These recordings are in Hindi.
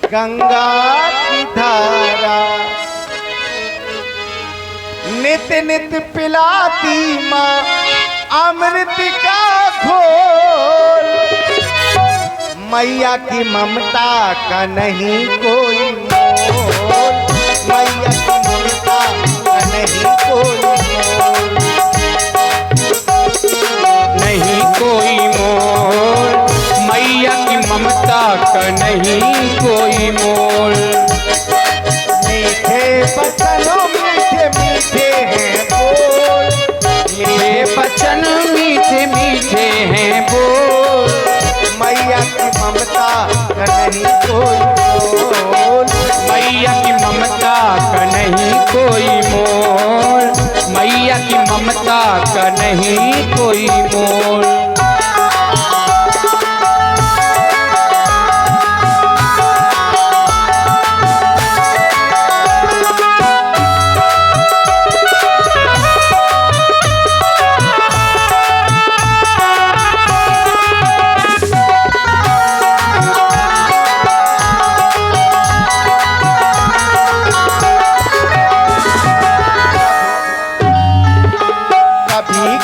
गंगा की धारा नित नित पिलाती माँ अमृत का घोल। मैया की ममता का नहीं कोई मोल, मैया की ममता का नहीं कोई मोल, नहीं कोई मोल, मैया की ममता का नहीं कोई मोल। मीठे बचनों मीठे मीठे हैं बोल, ये बचन मीठे मीठे हैं बोल। मैया की ममता का नहीं कोई मोल, मैया की ममता का नहीं कोई मोल, मैया की ममता का नहीं कोई मोल।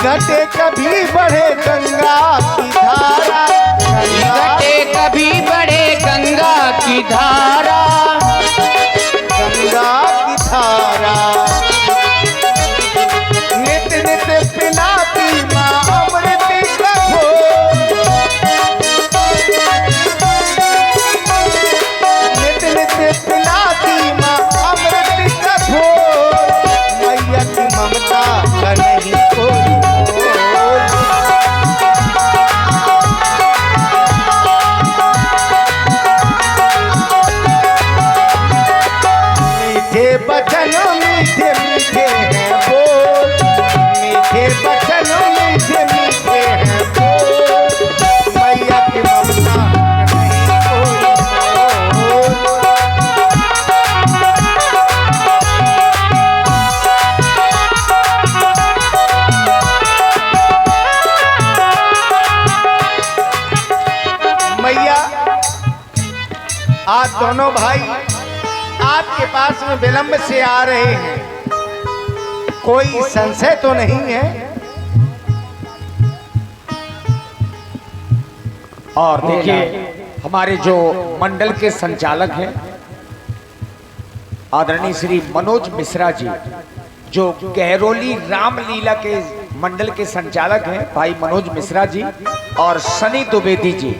घटे कभी बढ़े गंगा की धारा, घटे कभी बढ़े गंगा की धारा, गंगा की धारा नित नित पिलाती माँ अमृत का घोल। नित नित पिलाती माँ अमृत का घोल, मैया की ममता का नहीं कोई बचन मीठे मीठे हैं बोल, मीठे बचन मीठे मीठे हैं बोल। मैया की ममता नहीं कोई मोल। मैया आज दोनों भाई आपके पास में विलंब से आ रहे हैं, कोई संशय तो नहीं है? और देखिए हमारे जो मंडल के संचालक हैं आदरणीय श्री मनोज मिश्रा जी, जो गहरोली रामलीला के मंडल के संचालक हैं भाई मनोज मिश्रा जी और सनी द्विवेदी जी,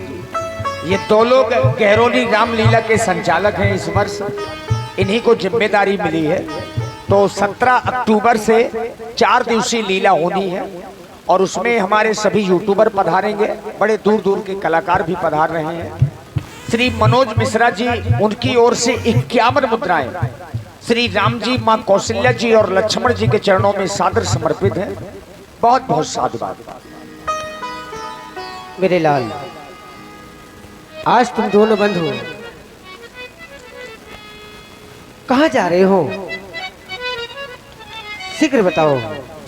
ये दो लोग गहरोली रामलीला के संचालक हैं। इस वर्ष इन्हीं को जिम्मेदारी मिली है। तो 17 अक्टूबर से 4 दिवसीय लीला होनी है और उसमें हमारे सभी यूट्यूबर पधारेंगे, बड़े दूर दूर के कलाकार भी पधार रहे हैं। श्री मनोज मिश्रा जी, उनकी ओर से 51 मुद्राएं श्री राम जी, माँ कौशल्या जी और लक्ष्मण जी के चरणों में सादर समर्पित है। बहुत बहुत साधुवाद। मेरे लाल, आज तुम दोनों बंधु कहाँ जा रहे हो? शीघ्र बताओ।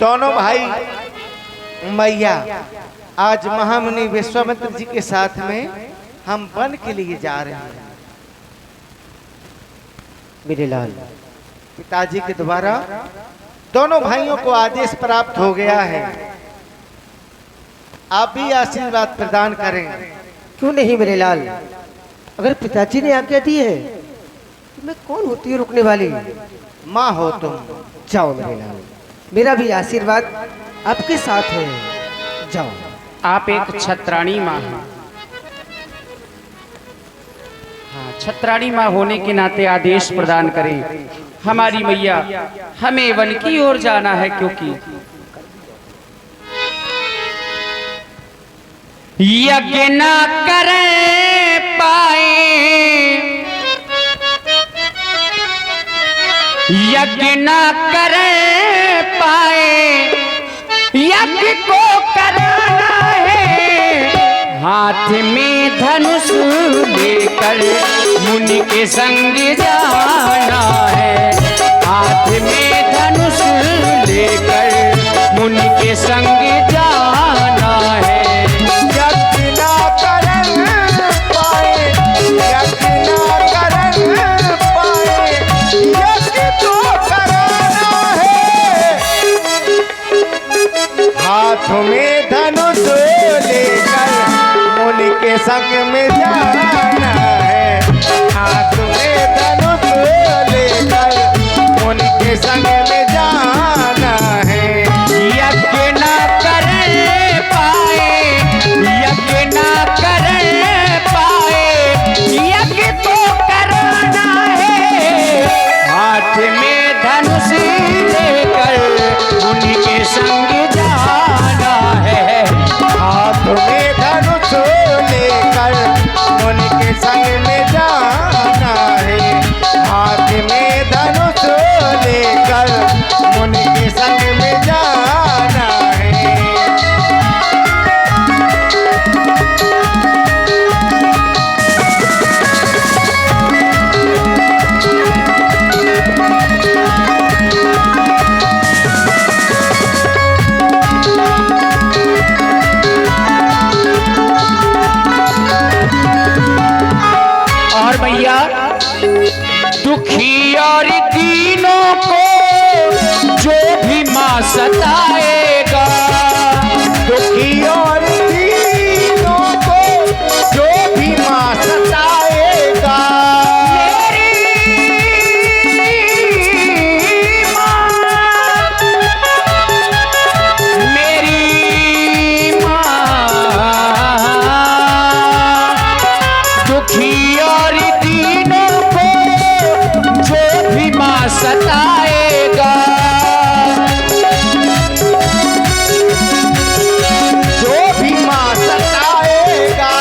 दोनों भाई मैया आज महामुनि विश्वामित्र जी के साथ में हम वन के लिए जा रहे हैं। मेरे लाल, पिताजी के द्वारा दोनों भाइयों को आदेश प्राप्त हो गया है, आप भी आशीर्वाद प्रदान करें। क्यों नहीं मेरे लाल, अगर पिताजी ने आज्ञा दी है तो मैं कौन होती है रुकने वाली? माँ हो तुम। जाओ मेरे लाल, मेरा भी आशीर्वाद आपके साथ है। जाओ। आप एक छत्राणी माँ हैं। हाँ, छत्राणी माँ होने के नाते आदेश प्रदान करें। हमारी मैया, हमें वन की ओर जाना है, क्योंकि यज्ञ न कर पाए, यज्ञ न कर पाए, यज्ञ को कराना है। हाथ में धनुष लेकर मुनि के संग जाना है। हाथ में धनुष लेकर मुनि के संग जाना है। यज्ञ ना कर पाए, यज्ञ ना कर में जाना है, हाथ में धनुष लेकर मुनि के संग में जाना है। और भैया दुखी और दीनों को जो भी माँ सताएगा, दुखी और दीनों को जो भी माँ सताएगा, मेरी माँ दुखी और दीनों को जो भी माँ सताएगा, जो भी माँ सताएगा,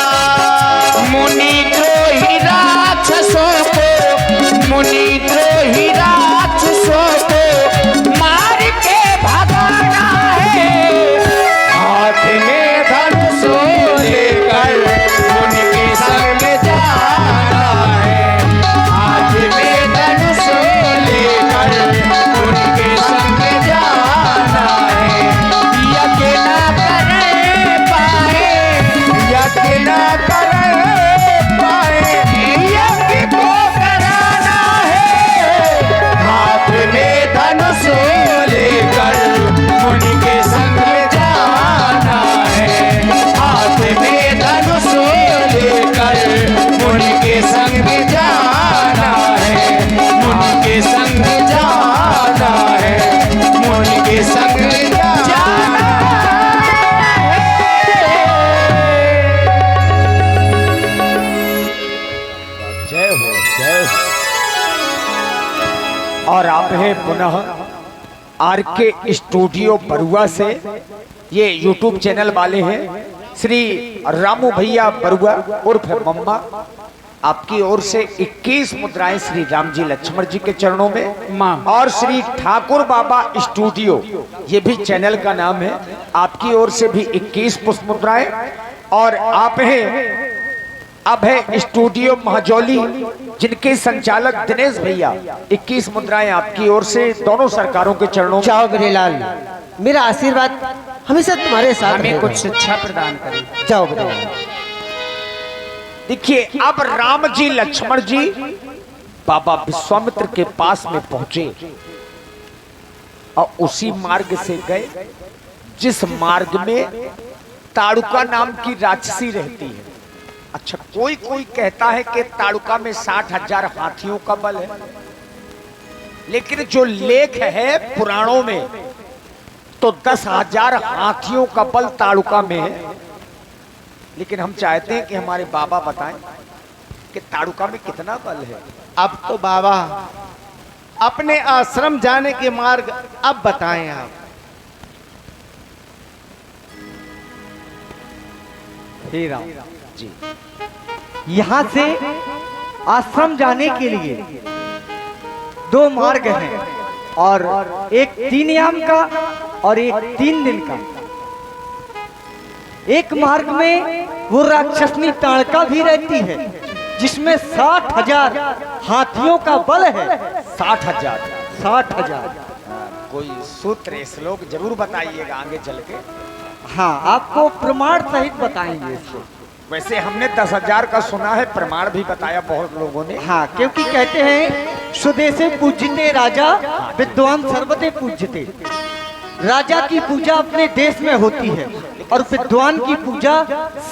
मुनि द्रोही राक्षसों को, मुनि द्रोही राक्षसों को मार के भगाना है। हाथ में धनुष लेकर मुनि के संग में जाना है, हाथ में धनुष लेकर मुनि के संग में जाना है। यज्ञ ना कर पाए, यज्ञ न कर पाए, यज्ञ को कराना है, हाथ में धनुष लेकर मुनि के संग में जाना है, हाथ में धनुष लेकर मुनि के संग में जाना है, मुनि के संग में जाना है, मुनि के संग में जाना जय हो जय हो। और आप हैं पुनः आर के स्टूडियो बरुआ से, ये यूट्यूब चैनल वाले हैं श्री रामू भैया बरुआ उर्फ मम्मा। आपकी ओर से 21 मुद्राएं श्री राम जी लक्ष्मण जी के चरणों में माँ। और श्री ठाकुर बाबा स्टूडियो, ये भी चैनल का नाम है, आपकी ओर से भी 21 पुष्प मुद्राएं। और आप हैं अब है स्टूडियो महजौली, जिनके संचालक दिनेश भैया, 21 मुद्राएं आपकी ओर से, दोनों सरकारों के चरणों में। जाओ मेरे लाल, मेरा आशीर्वाद हमेशा तुम्हारे साथ हमें रहेगा। कुछ शिक्षा प्रदान करें। जाओ मेरे लाल। देखिए अब राम जी लक्ष्मण जी बाबा विश्वामित्र के पास में पहुंचे और उसी मार्ग से गए जिस मार्ग में ताड़ुका नाम की राक्षसी रहती है। अच्छा, कोई कोई कहता है कि ताड़ुका में 60,000 हाथियों का बल है, लेकिन जो लेख है पुराणों में तो 10,000 हाथियों का बल ताड़ुका में है। लेकिन हम चाहते हैं कि हमारे बाबा बताएं कि ताड़ुका में कितना बल है। अब तो बाबा अपने आश्रम जाने के मार्ग अब बताएं आप। हे राम जी, यहाँ से आश्रम जाने के लिए 2 मार्ग हैं, और एक 3 याम का और एक 3 दिन का। एक मार्ग में वो राक्षसनी ताड़का भी रहती है, जिसमें 60,000 हाथियों का बल है। 60,000। 60,000। कोई सूत्र श्लोक जरूर बताइएगा आगे चल के। हाँ, आपको प्रमाण सहित बताएंगे इसको। वैसे हमने 10,000 का सुना है, प्रमाण भी बताया बहुत लोगों ने। हाँ, क्योंकि कहते हैं स्वदेशे पूज्यते राजा, विद्वान सर्वते पूज्यते। राजा की पूजा अपने देश में होती है और विद्वान की पूजा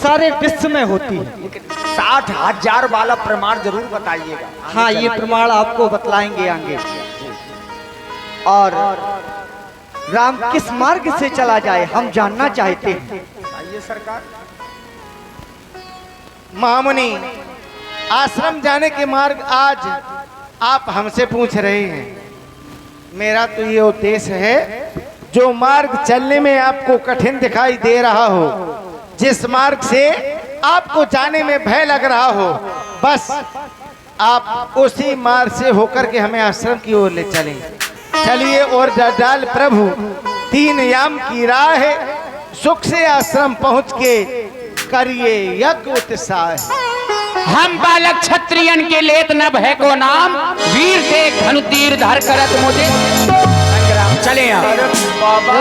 सारे विश्व में होती है। लेकिन 60,000 वाला प्रमाण जरूर बताइएगा। हाँ, ये प्रमाण आपको बतलाएंगे आगे। और राम किस मार्ग से चला जाए हम जानना चाहते हैं। आइए सरकार। महामुनि, आश्रम जाने के मार्ग आज आप हमसे पूछ रहे हैं। मेरा तो ये उद्देश्य है, जो मार्ग चलने में आपको कठिन दिखाई दे रहा हो, जिस मार्ग से आपको जाने में भय लग रहा हो, बस आप उसी मार्ग से होकर के हमें आश्रम की ओर ले चलें। चलिए और डाल प्रभु 3 याम की राह है, सुख से आश्रम पहुंच के करिए यज्ञ उत्साह। हम बालक क्षत्रियन के लेत नभ है को नाम, वीर से धनु तीर धर करत मुझे संग्राम। चले अरे बाबा,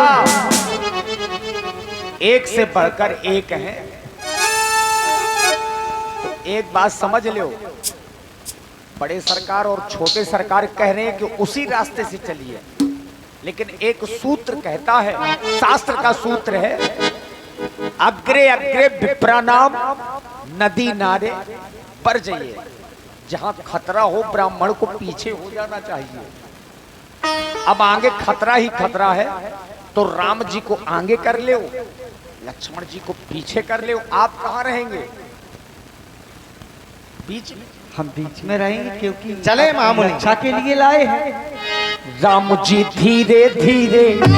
एक से बढ़कर एक है। तो एक बात समझ लो, बड़े सरकार और छोटे सरकार कह रहे हैं कि उसी रास्ते से चलिए, लेकिन एक सूत्र कहता है, शास्त्र का सूत्र है, अग्रे अग्रे विप्रानाम नदी नारे पर जाइए। जहां खतरा हो ब्राह्मण को पीछे हो जाना चाहिए। अब आगे खतरा ही खतरा है, तो राम जी को आगे कर ले, लक्ष्मण जी को पीछे कर ले। आप कहां रहेंगे? बीच में। हम बीच में रहेंगे, क्योंकि चले महामुनि। रक्षा के लिए लाए हैं। राम जी धीरे धीरे